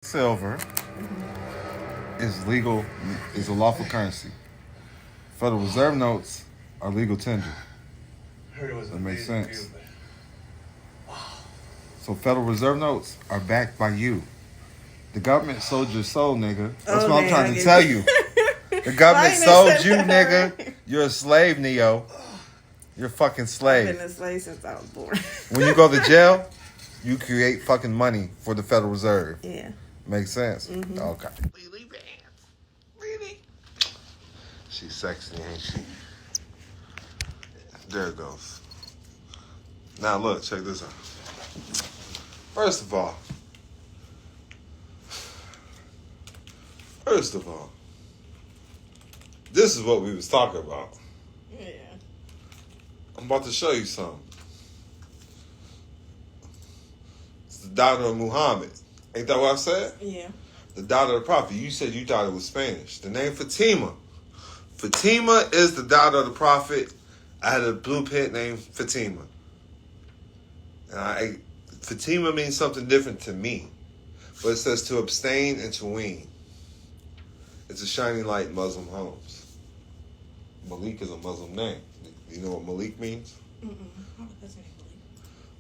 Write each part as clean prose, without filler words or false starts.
silver is legal, is a lawful currency. Federal Reserve notes are legal tender. That makes sense. So Federal Reserve notes are backed by you. The government sold your soul, nigga. That's what I'm trying to tell you. The government sold you, nigga. You're a slave, Neo. You're a fucking slave. I've been a slave since I was born. When you go to jail, you create fucking money for the Federal Reserve. Yeah. Makes sense? Mm-hmm. Okay. Really? She's sexy, ain't she? There it goes. Now look, check this out. First of all, this is what we was talking about. Yeah. I'm about to show you something. It's the daughter of Muhammad. Ain't that what I said? Yeah. The daughter of the prophet. You said you thought it was Spanish. The name Fatima. Fatima is the daughter of the prophet. I had a blue pit named Fatima. And Fatima means something different to me. But it says to abstain and to wean. It's a shining light in Muslim homes. Malik is a Muslim name. You know what Malik means? Mm-mm. How does it Malik?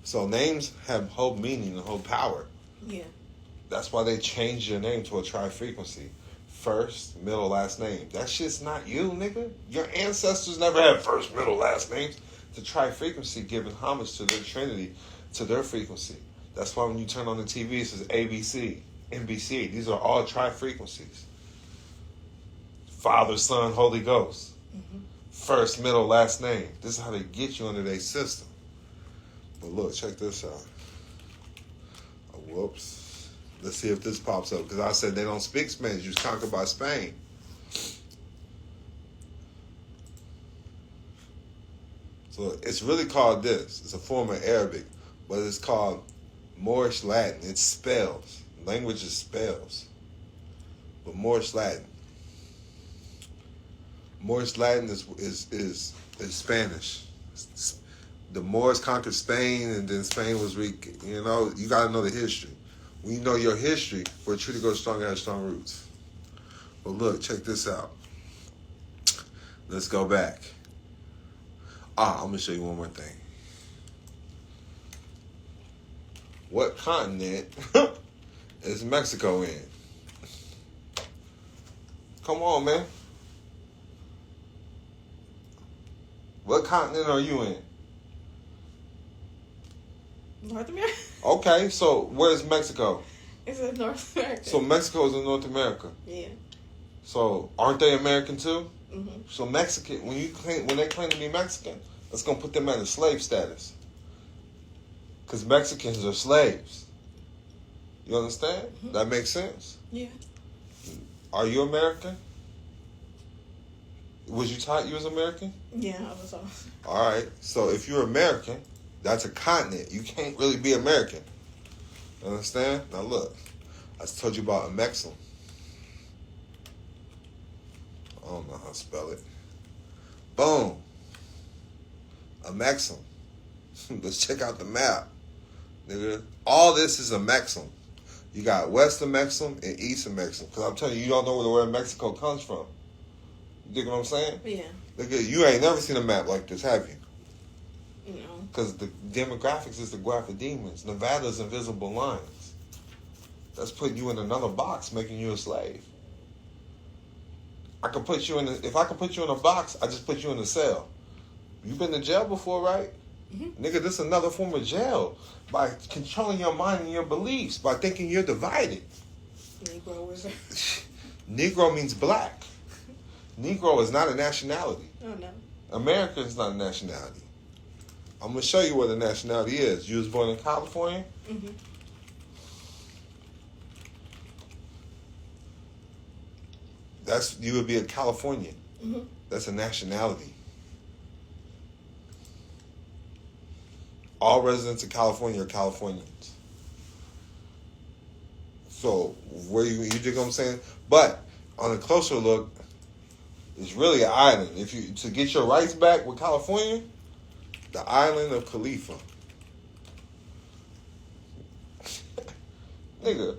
So names have whole meaning and whole power. Yeah. That's why they changed your name to a tri-frequency. First, middle, last name. That shit's not you, nigga. Your ancestors never had first, middle, last names. The tri-frequency giving homage to their trinity, to their frequency. That's why when you turn on the TV, it says ABC, NBC. These are all tri-frequencies. Father, Son, Holy Ghost. Mm-hmm. First, middle, last name. This is how they get you under their system. But look, check this out. Oh, whoops. Let's see if this pops up. Because I said they don't speak Spanish. You was conquered by Spain. So it's really called this. It's a form of Arabic. But it's called Moorish Latin. It's spells. Language is spells. But Moorish Latin. Moorish Latin is Spanish. The Moors conquered Spain, and then Spain was weak. You know, you got to know the history. When you know your history, for a tree to go strong, it has strong roots. But look, check this out. Let's go back. I'm going to show you one more thing. What continent is Mexico in? Come on, man. What continent are you in? North America. Okay, so where's Mexico? It's in North America. So Mexico is in North America. Yeah. So aren't they American too? Mm-hmm. So Mexican, when they claim to be Mexican, that's gonna put them at a slave status. Because Mexicans are slaves. You understand? Mm-hmm. That makes sense? Yeah. Are you American? Was you taught you was American? Yeah, I was off. All right. So if you're American, that's a continent. You can't really be American. You understand? Now look, I told you about a Mexum. I don't know how to spell it. Boom. A Mexum. Let's check out the map, nigga. All this is a Mexum. You got Western Mexum and Eastern Mexum. Because I'm telling you, you don't know where the word Mexico comes from. You dig what I'm saying? Yeah. Nigga, you ain't never seen a map like this, have you? No. Because the demographics is the graph of demons. Nevada's invisible lines. That's putting you in another box, making you a slave. If I could put you in a box, I just put you in a cell. You've been to jail before, right? Mm-hmm. Nigga, this is another form of jail. By controlling your mind and your beliefs, by thinking you're divided. Negro wizard. Negro means black. Negro is not a nationality. Oh, no. America is not a nationality. I'm going to show you what a nationality is. You was born in California? Mm-hmm. You would be a Californian. Mm-hmm. That's a nationality. All residents of California are Californians. So, you dig what I'm saying? But, on a closer look, it's really an island. To get your rights back with California, the island of Khalifa. Nigga.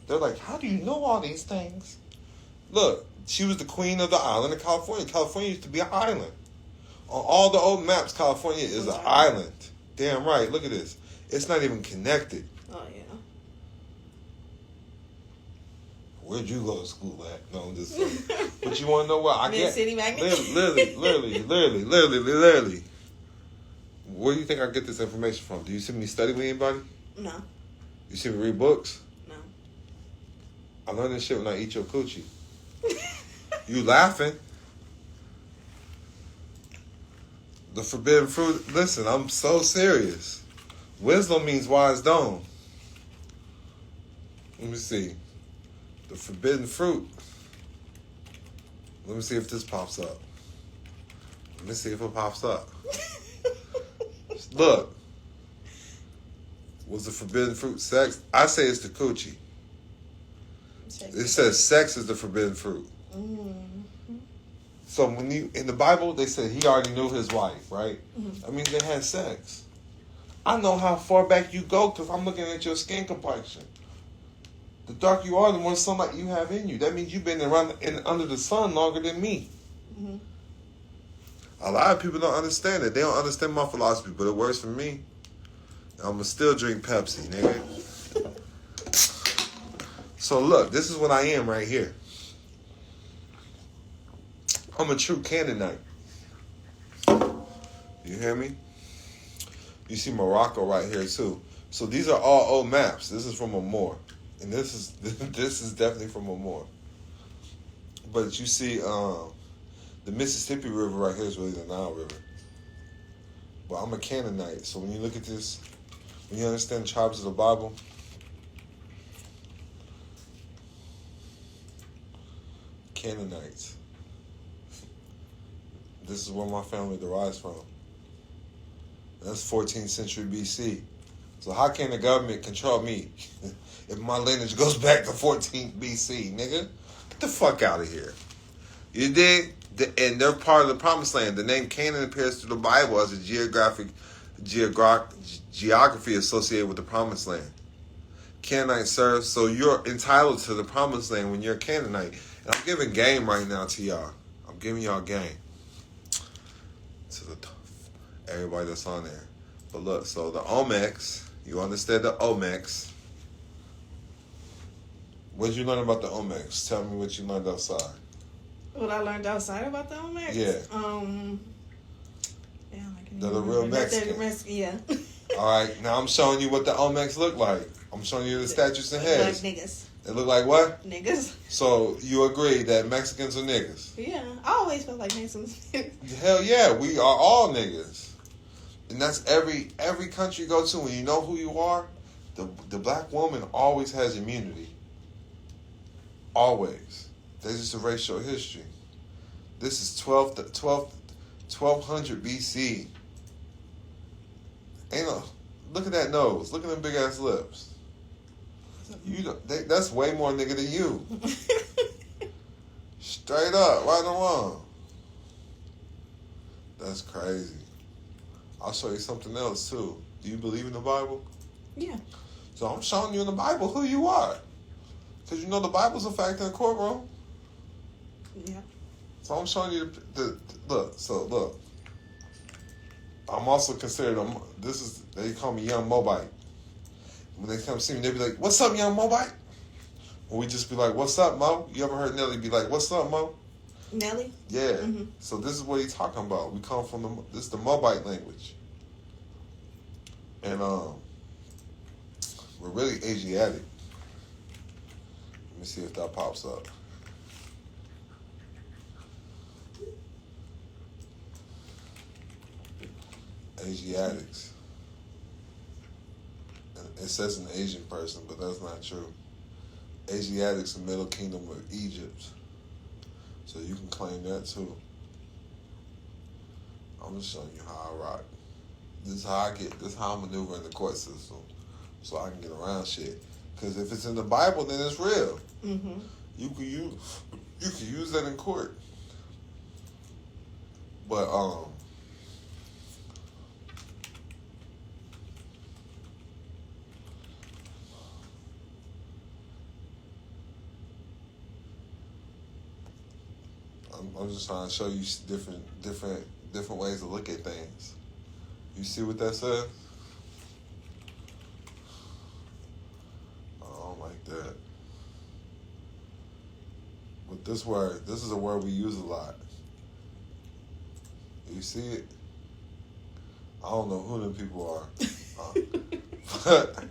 They're like, how do you know all these things? Look, she was the queen of the island of California. California used to be an island. On all the old maps, California is an island. Damn right. Look at this. It's not even connected. Oh, yeah. Where'd you go to school at? No, I'm just saying. But you want to know what I get? Mid-City Magnet? Literally. Where do you think I get this information from? Do you see me study with anybody? No. You see me read books? No. I learned this shit when I eat your coochie. You laughing? The forbidden fruit. Listen, I'm so serious. Wisdom means wise don't. Let me see. The forbidden fruit. Let me see if this pops up. Let me see if it pops up. Look. Was the forbidden fruit sex? I say it's the coochie. It says sex is the forbidden fruit. Mm-hmm. So when you in the Bible, they said he already knew his wife, right? Mm-hmm. I mean, they had sex. I know how far back you go because I'm looking at your skin complexion. The darker you are, the more sunlight you have in you. That means you've been around under the sun longer than me. Mm-hmm. A lot of people don't understand it. They don't understand my philosophy, but it works for me. I'm going to still drink Pepsi, nigga. So look, this is what I am right here. I'm a true Canaanite. You hear me? You see Morocco right here too. So these are all old maps. This is from a Moor. And this is definitely from a Moor. But you see, the Mississippi River right here is really the Nile River. But I'm a Canaanite, so when you look at this, when you understand the tribes of the Bible, Canaanites. This is where my family derives from. That's 14th century BC. So how can the government control me if my lineage goes back to 14th BC, nigga? Get the fuck out of here. You dig? And they're part of the Promised Land. The name Canaan appears through the Bible as a geography associated with the Promised Land. Canaanite serves, so you're entitled to the Promised Land when you're a Canaanite. And I'm giving game right now to y'all. I'm giving y'all game. To everybody that's on there. But look, so the Olmecs, you understand the Olmecs. What did you learn about the Olmecs? Tell me what you learned outside. What I learned outside about the Olmecs? Yeah. They're the real Mexicans. Yeah. All right, now I'm showing you what the Olmecs look like. I'm showing you the statues and heads. Like niggas. They look like what? Niggas. So you agree that Mexicans are niggas? Yeah, I always felt like Mexicans. Hell yeah, we are all niggas. And that's every country you go to, when you know who you are, the black woman always has immunity. Always. They just erase your history. This is 1200 BC. Look at that nose. Look at them big ass lips. That's way more nigga than you. Straight up, right or wrong. That's crazy. I'll show you something else too. Do you believe in the Bible? Yeah. So I'm showing you in the Bible who you are. Because you know the Bible's a fact in the courtroom. Yeah. So I'm showing you look. I'm also considered they call me Young Mobite. When they come see me, they be like, "What's up, Young Mobite?" Or we just be like, "What's up, Mo?" You ever heard Nelly be like, "What's up, Mo?" Nelly? Yeah. Mm-hmm. So this is what he's talking about. We come from this is the Mobite language. And we're really Asiatic. Let me see if that pops up. Asiatics. It says an Asian person, but that's not true. Asiatics, the Middle Kingdom of Egypt. So you can claim that too. I'm just showing you how I rock. This is how I maneuver in the court system, so I can get around shit. Because if it's in the Bible, then it's real. Mm-hmm. You can use that in court. But I'm just trying to show you different ways to look at things. You see what that says? I don't like that. But this is a word we use a lot. You see it? I don't know who them people are. But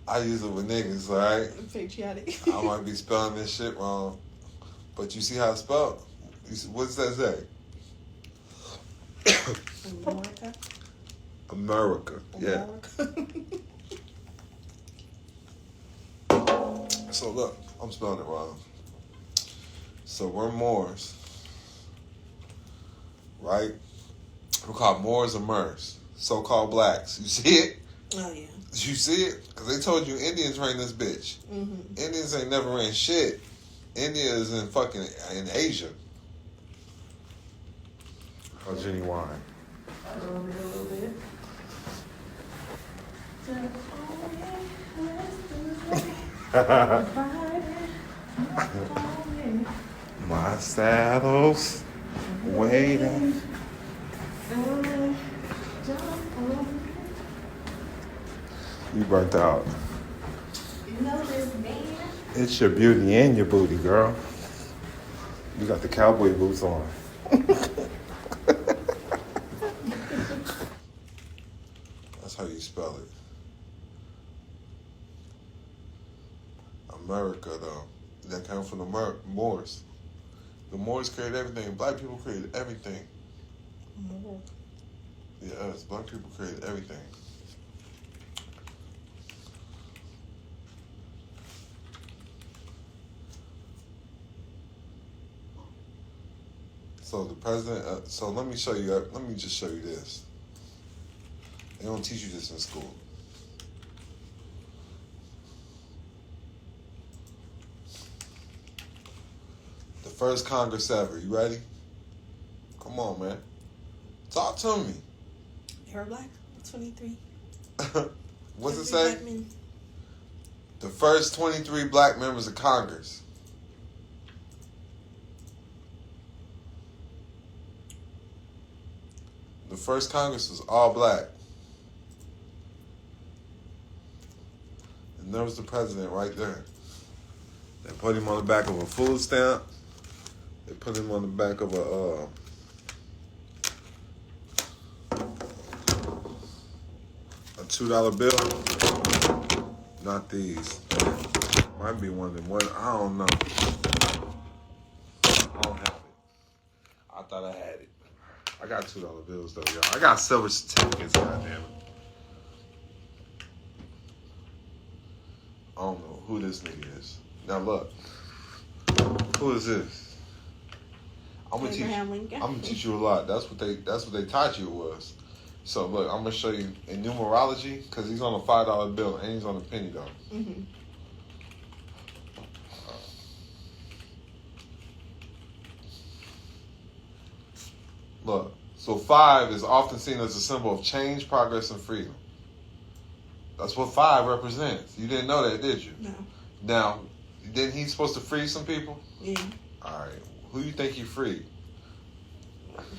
I use it with niggas, alright? Patriotic. I might be spelling this shit wrong. But you see how it's spelled? What does that say? America. America. Yeah. So look, I'm spelling it wrong. So we're Moors, right? We're called Moors or Murs, so-called blacks. You see it? Oh yeah. You see it? Because they told you Indians ran this bitch. Mm-hmm. Indians ain't never ran shit. India is in Asia. How's Jenny wine? A little bit. My saddle's waiting. You burnt out. You know this man. It's your beauty and your booty, girl. You got the cowboy boots on. That's how you spell it. America, though. That came from the Moors. The Moors created everything. Black people created everything. More. Yes, black people created everything. So the president. So let me show you. Let me just show you this. They don't teach you this in school. The first Congress ever. You ready? Come on, man. Talk to me. You're black. 23. What's 23 it say? black men. The first 23 black members of Congress. The first Congress was all black. And there was the president right there. They put him on the back of a food stamp. They put him on the back of a $2 bill. Not these. Might be one of them. I don't know. I don't have it. I thought I had it. I got $2 bills though, y'all. I got silver certificates, goddamn it. I don't know who this nigga is. Now look. Who is this? I'm gonna teach you a lot. That's what they taught you it was. So look, I'm gonna show you in numerology because he's on a $5 bill and he's on a penny though. Mm-hmm. Look, so 5 is often seen as a symbol of change, progress, and freedom. That's what 5 represents. You didn't know that, did you? No. Now, didn't he supposed to free some people? Yeah. All right. Who you think he freed?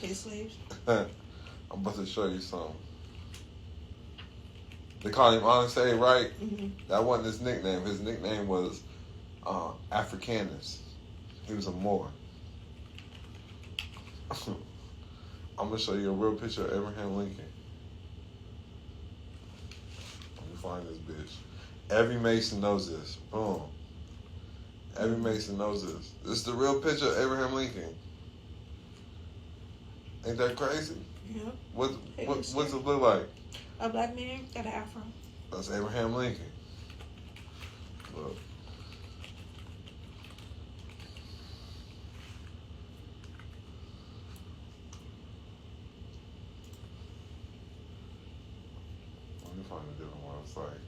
His slaves. I'm about to show you something. They call him Honest A, right? Mm-hmm. That wasn't his nickname. His nickname was Africanus. He was a Moor. I'm going to show you a real picture of Abraham Lincoln. Let me find this bitch. Every Mason knows this. Boom. Every Mason knows this. This is the real picture of Abraham Lincoln. Ain't that crazy? Yep. What's it look like? A black man got an afro. That's Abraham Lincoln. Look. Let me find a different website.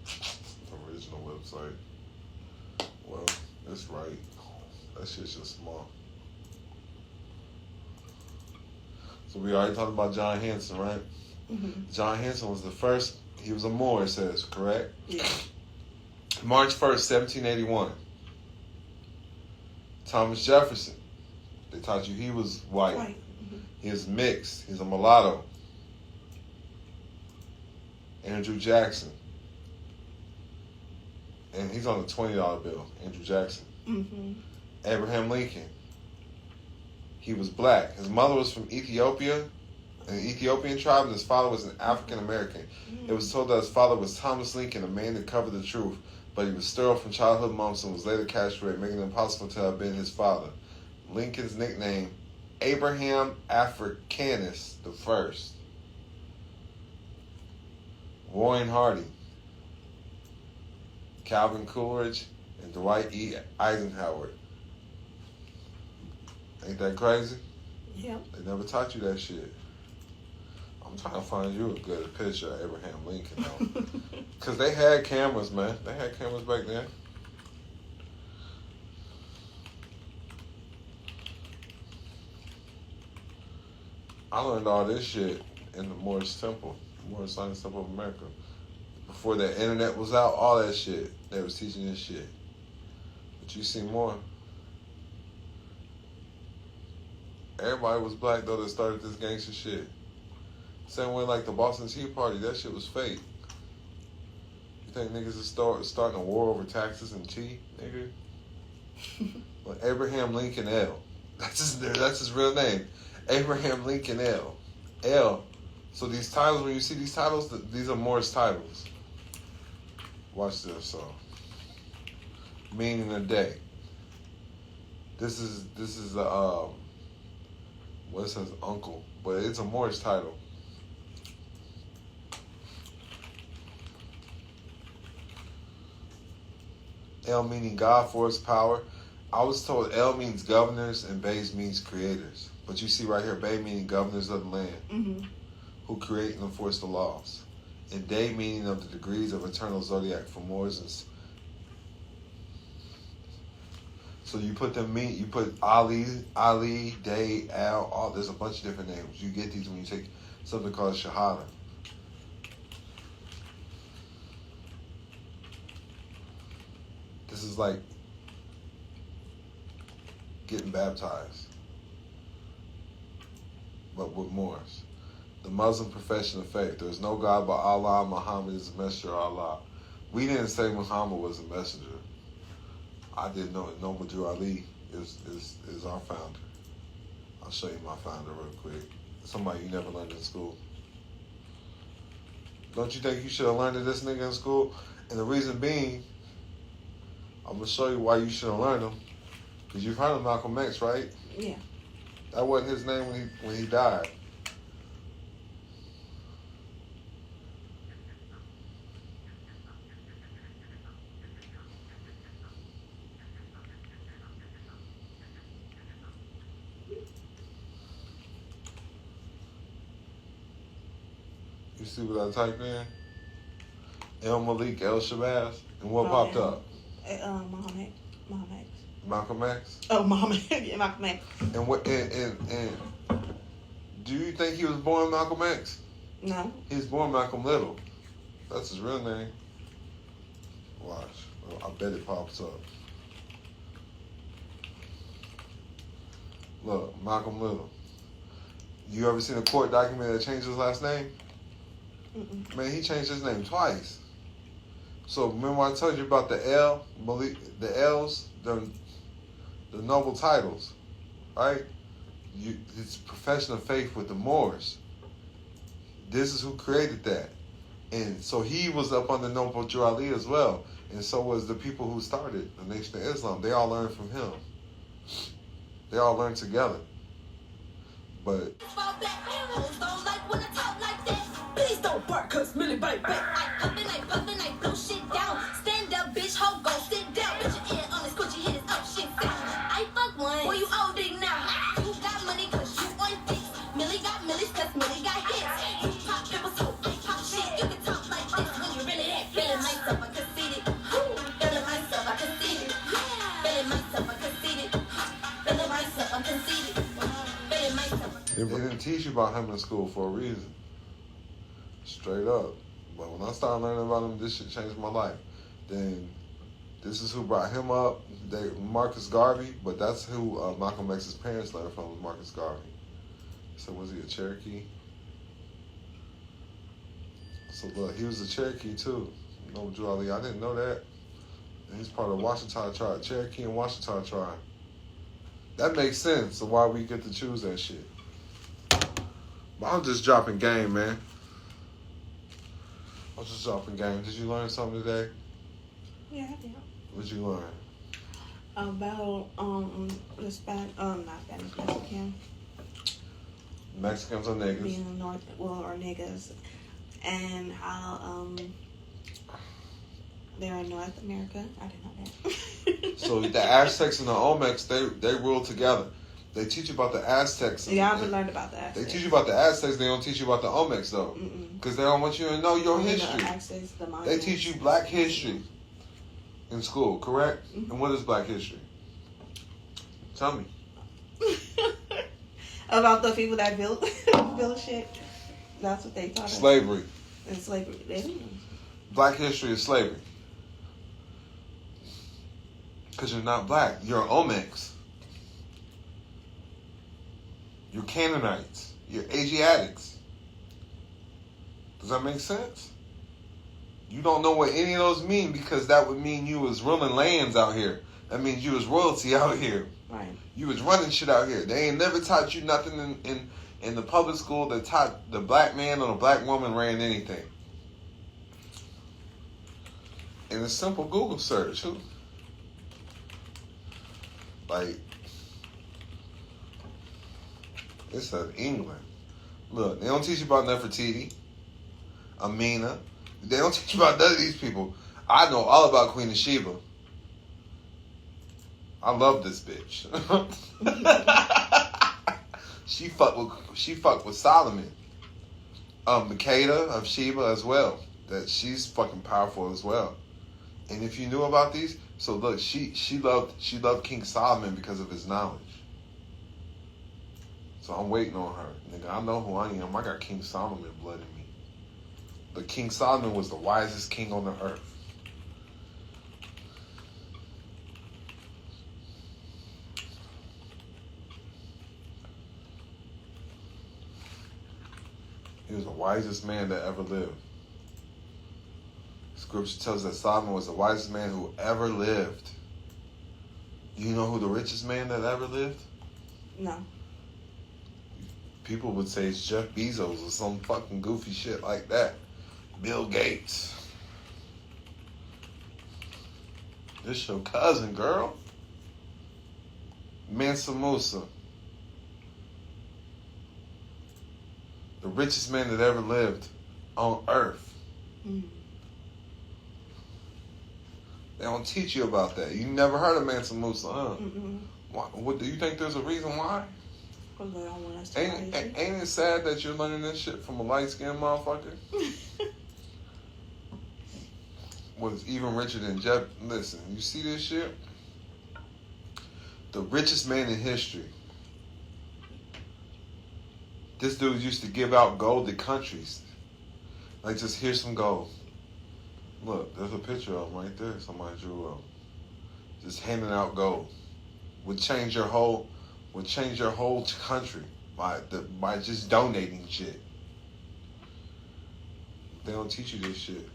The original website. Well, it's right. That shit's just small. So we already talked about John Hanson, right? Mm-hmm. John Hanson was the first. He was a Moor, it says, correct? Yeah. March 1st, 1781. Thomas Jefferson. They taught you he was white. White. He was mixed. He's a mulatto. Andrew Jackson. And he's on a $20 bill, Andrew Jackson. Mm-hmm. Abraham Lincoln. He was black. His mother was from Ethiopia, an Ethiopian tribe, and his father was an African American. It was told that his father was Thomas Lincoln, a man that covered the truth, but he was sterile from childhood months and was later castrated, making it impossible to have been his father. Lincoln's nickname, Abraham Africanus the First. Warren Harding, Calvin Coolidge, and Dwight E. Eisenhower. Ain't that crazy? Yeah. They never taught you that shit. I'm trying to find you a good picture of Abraham Lincoln, though. Because they had cameras, man. They had cameras back then. I learned all this shit in the Moorish Temple, Moorish Science Temple of America. Before the internet was out, all that shit, they was teaching this shit. But you see more. Everybody was black, though, that started this gangster shit. Same way like the Boston Tea Party, that shit was fake. You think niggas is starting a war over taxes and tea, nigga? Well, Abraham Lincoln L. That's his real name. Abraham Lincoln L. L. So these titles, when you see these titles, these are Morris titles. Watch this. So, meaning a day. This is what it says uncle, but it's a Morris title. L meaning God, force, power. I was told L means governors and Bays means creators. But you see right here, Bay meaning governors of the land, who create and enforce the laws. And Day meaning of the degrees of eternal zodiac for Moors. So you put you put Ali, Day, Al, there's a bunch of different names. You get these when you take something called Shahada. This is like getting baptized, but with Moors. The Muslim profession of faith. There is no God but Allah. Muhammad is the messenger of Allah. We didn't say Muhammad was a messenger. I didn't know it. Noble Ali is our founder. I'll show you my founder real quick. Somebody you never learned in school. Don't you think you should have learned of this nigga in school? And the reason being, I'm going to show you why you should have learned him. Because you've heard of Malcolm X, right? Yeah. That wasn't his name when he died. You see what I typed in? El Malik, El Shabazz. And what popped up? Muhammad. Malcolm X? Oh, Muhammad. Yeah, Malcolm X. And what? And do you think he was born Malcolm X? No. He was born Malcolm Little. That's his real name. Watch. I bet it pops up. Look, Malcolm Little. You ever seen a court document that changed his last name? Mm-mm. Man, he changed his name twice. So remember I told you about the L's, the noble titles, right? It's profession of faith with the Moors. This is who created that. And so he was up under Noble Drew Ali as well. And so was the people who started the Nation of Islam. They all learned from him. They all learned together. But please don't bark, cause Millie bite back. I puffin', I blow shit down. Stand up, bitch, ho, go sit down. Put your ear on this coochie, hit his up shit down. I fuck one, boy, you old dick now. You got money cause you on dicks. Millie got millies cause Millie got hits. You pop pimples, so I pop shit. You can talk like this when you really that. Feeling myself, I conceited. Feeling myself, I conceited. Feeling myself, I conceited. Feeling myself, I'm conceited. Feeling myself. they didn't teach you about him in school for a reason. Straight up. But when I started learning about him, this shit changed my life. Then This is who brought him up. Marcus Garvey, but that's who Malcolm X's parents learned from, was Marcus Garvey. So was he a Cherokee? So look, he was a Cherokee too. No, Drew Ali, I didn't know that. And he's part of the Washita tribe, Cherokee and Washita tribe. That makes sense of why we get to choose that shit. But I'm just dropping game, man. I'm just dropping game. Did you learn something today? Yeah, I did. What'd you learn? About the not Spanish, Mexican Mexicans are niggas. being the North, or niggas, and how they're in North America. I didn't know that. So the Aztecs and the Olmecs, they rule together. They teach you about the Aztecs. Yeah, I've learned about that. They teach you about the Aztecs. They don't teach you about the Olmecs though, because they don't want you to know your history. They teach you Black history in school, correct? Mm-hmm. And what is Black history? Tell me. About the people that built shit. That's what they taught us. Slavery. And slavery. They didn't. Black history is slavery. Because you're not black. You're Olmecs. You're Canaanites. You're Asiatics. Does that make sense? You don't know what any of those mean because that would mean you was ruling lands out here. That means you was royalty out here. Right. You was running shit out here. They ain't never taught you nothing in the public school that taught the black man or the black woman ran anything. In a simple Google search, like, it said England. Look, they don't teach you about Nefertiti, Amina. They don't teach you about none of these people. I know all about Queen of Sheba. I love this bitch. She fucked with Solomon. Makeda of Sheba as well. That she's fucking powerful as well. And if you knew about these, so look, she loved King Solomon because of his knowledge. So I'm waiting on her. Nigga, I know who I am. I got King Solomon blood in me. But King Solomon was the wisest king on the earth. He was the wisest man that ever lived. Scripture tells us that Solomon was the wisest man who ever lived. Do you know who the richest man that ever lived? No. People would say it's Jeff Bezos or some fucking goofy shit like that. Bill Gates. This your cousin, girl. Mansa Musa. The richest man that ever lived on earth. Mm. They don't teach you about that. You never heard of Mansa Musa, huh? Mm-mm. What do you think there's a reason why? Because they don't want us to Ain't it sad that you're learning this shit from a light-skinned motherfucker? Was even richer than Jeff. Listen, you see this shit? The richest man in history. This dude used to give out gold to countries. Like, just here's some gold. Look, there's a picture of him right there. Somebody drew up. Just handing out gold would change your whole country by just donating shit. They don't teach you this shit.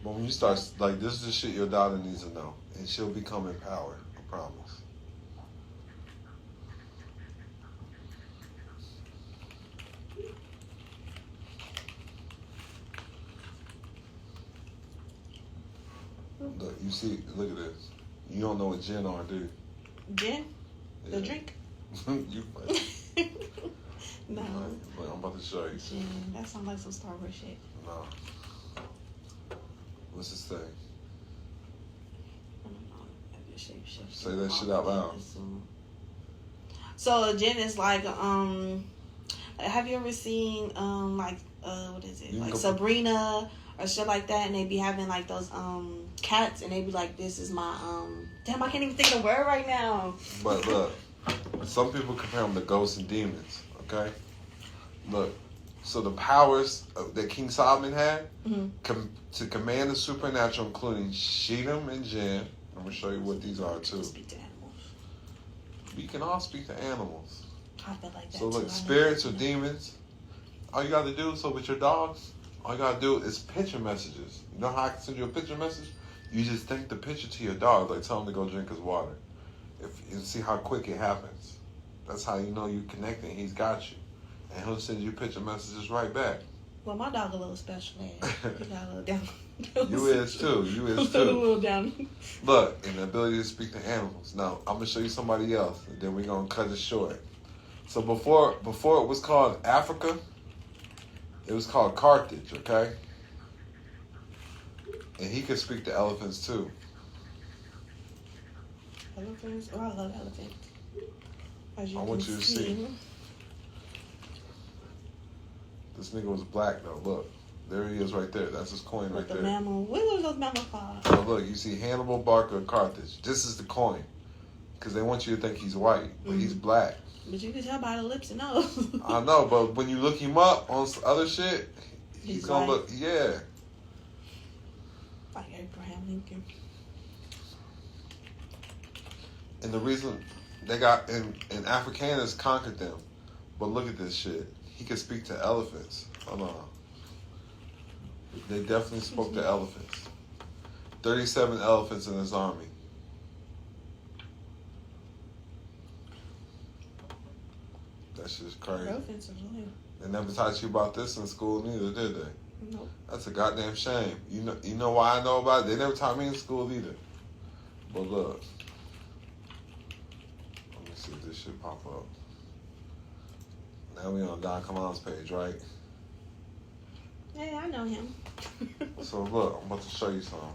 But when you start, like, this is the shit your daughter needs to know, and she'll become empowered. I promise. Look, you see, look at this. You don't know what gin are, do you? Gin? Yeah. The drink? You funny. No. Look, I'm about to show you. Gin. That sounds like some Star Wars shit. No. What's this thing? I don't know. Say that shit out loud. So gin is like have you ever seen what is it? Like Sabrina or shit like that, and they be having like those cats, and they be like, this is my damn, I can't even think of the word right now. But look, some people compare them to ghosts and demons, okay? Look, So the powers that King Solomon had Mm-hmm. to command the supernatural, including Shedem and Jinn. I'm gonna show you what these are too. Speak to animals. We can all speak to animals. I feel like that So too. look, spirits or demons. All you gotta do, so with your dogs, all you gotta do is picture messages. You know how I can send you a picture message? You just think the picture to your dog, like tell him to go drink his water. And see how quick it happens. That's how you know you're connecting. He's got you. And he'll send you picture messages right back. Well, my dog a little special, man. He got a little down. You is too. You is A too. little down. Look, and the ability to speak to animals. Now, I'm gonna show you somebody else, and then we're gonna cut it short. So before it was called Africa, it was called Carthage, okay? And he could speak to elephants too. Elephants? Oh, I love elephants. As I want can you to see. This nigga was black though. Look, there he is right there. That's his coin right With the there. mammal. What was those mammals called? So look, you see Hannibal Barker of Carthage. This is the coin, because they want you to think he's white, but he's black. But you can tell by the lips and nose. I know, but when you look him up on other shit, he's gonna white. look, yeah. Like Abraham Lincoln. And the reason they got and Afrikaners conquered them, but look at this shit. He could speak to elephants. Hold on. They definitely spoke to elephants. 37 elephants in his army. That shit's crazy. Elephants are real. They never taught you about this in school neither, did they? Nope. That's a goddamn shame. You know why I know about it? They never taught me in school either. But look. Let me see if this shit pop up. Now we on Don Kamal's page, right? Hey, I know him. So look, I'm about to show you something.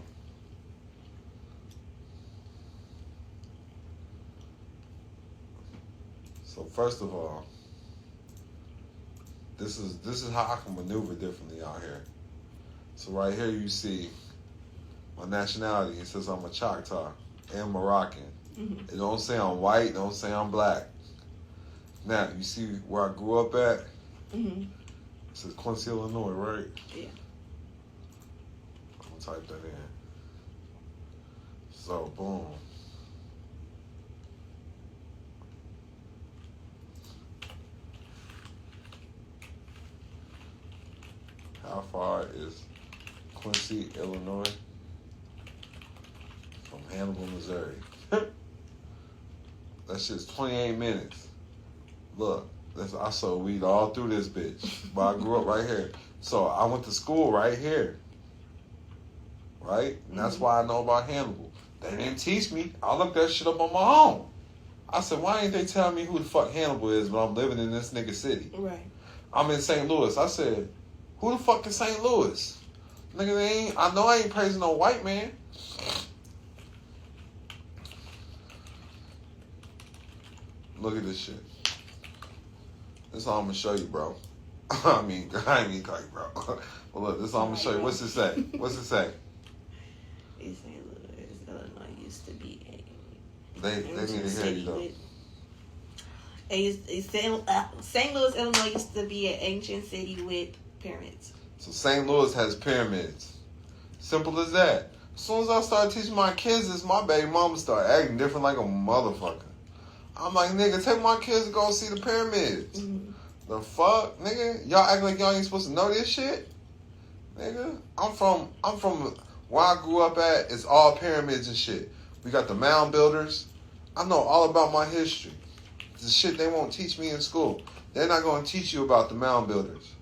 So first of all, this is how I can maneuver differently out here. So right here you see my nationality. It says I'm a Choctaw and Moroccan. Mm-hmm. It don't say I'm white. It don't say I'm black. Now you see where I grew up at. Mm-hmm. It says Quincy, Illinois, right? Yeah. I'm gonna type that in. So boom. How far is Quincy, Illinois from Hannibal, Missouri? That shit's 28 minutes. Look, I sold weed all through this bitch. But I grew up right here. So I went to school right here. Right? And that's why I know about Hannibal. They didn't teach me. I looked that shit up on my own. I said, why ain't they telling me who the fuck Hannibal is when I'm living in this nigga city? Right. I'm in St. Louis. I said, who the fuck is St. Louis? Nigga, I know I ain't praising no white man. Look at this shit. This is all I'm gonna show you, bro. I ain't mean call you, bro. But look, this is all I'm gonna show you. What's it say? What's it say? East St. Louis, Illinois used to be a They need to hear you though. St. Louis, Illinois used to be an ancient city with pyramids. So St. Louis has pyramids. Simple as that. As soon as I start teaching my kids this, my baby mama start acting different like a motherfucker. I'm like, nigga, take my kids to go see the pyramids. Mm-hmm. The fuck, nigga? Y'all act like y'all ain't supposed to know this shit? Nigga, I'm from where I grew up at, it's all pyramids and shit. We got the mound builders. I know all about my history. The shit they won't teach me in school. They're not going to teach you about the mound builders.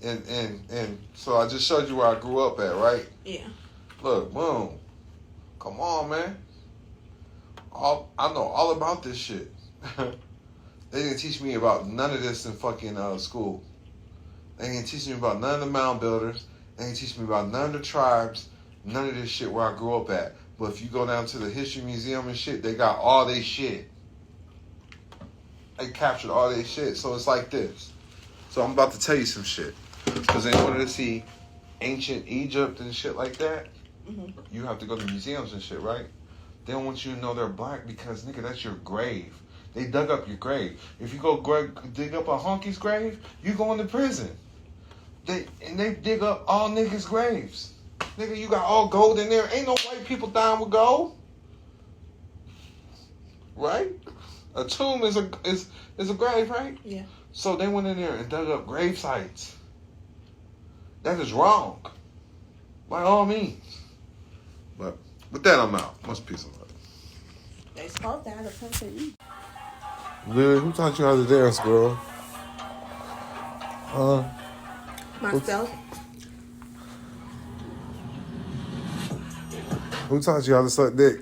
And so I just showed you where I grew up at, right? Yeah. Look, boom. Come on, man. I know all about this shit. They didn't teach me about none of this in fucking school. They didn't teach me about none of the mound builders. They didn't teach me about none of the tribes. None of this shit where I grew up at. But if you go down to the history museum and shit, they got all they shit. They captured all their shit. So it's like this. So I'm about to tell you some shit. Because in order to see ancient Egypt and shit like that, you have to go to museums and shit, right? They don't want you to know they're black because, nigga, that's your grave. They dug up your grave. If you go dig up a honky's grave, you going to prison. They dig up all niggas' graves. Nigga, you got all gold in there. Ain't no white people dying with gold. Right? A tomb is a grave, right? Yeah. So they went in there and dug up grave sites. That is wrong. By all means. But with that, I'm out. Much peace and love. They supposed to have a place to eat. Lily, who taught you how to dance, girl? Myself. Who taught you how to suck dick?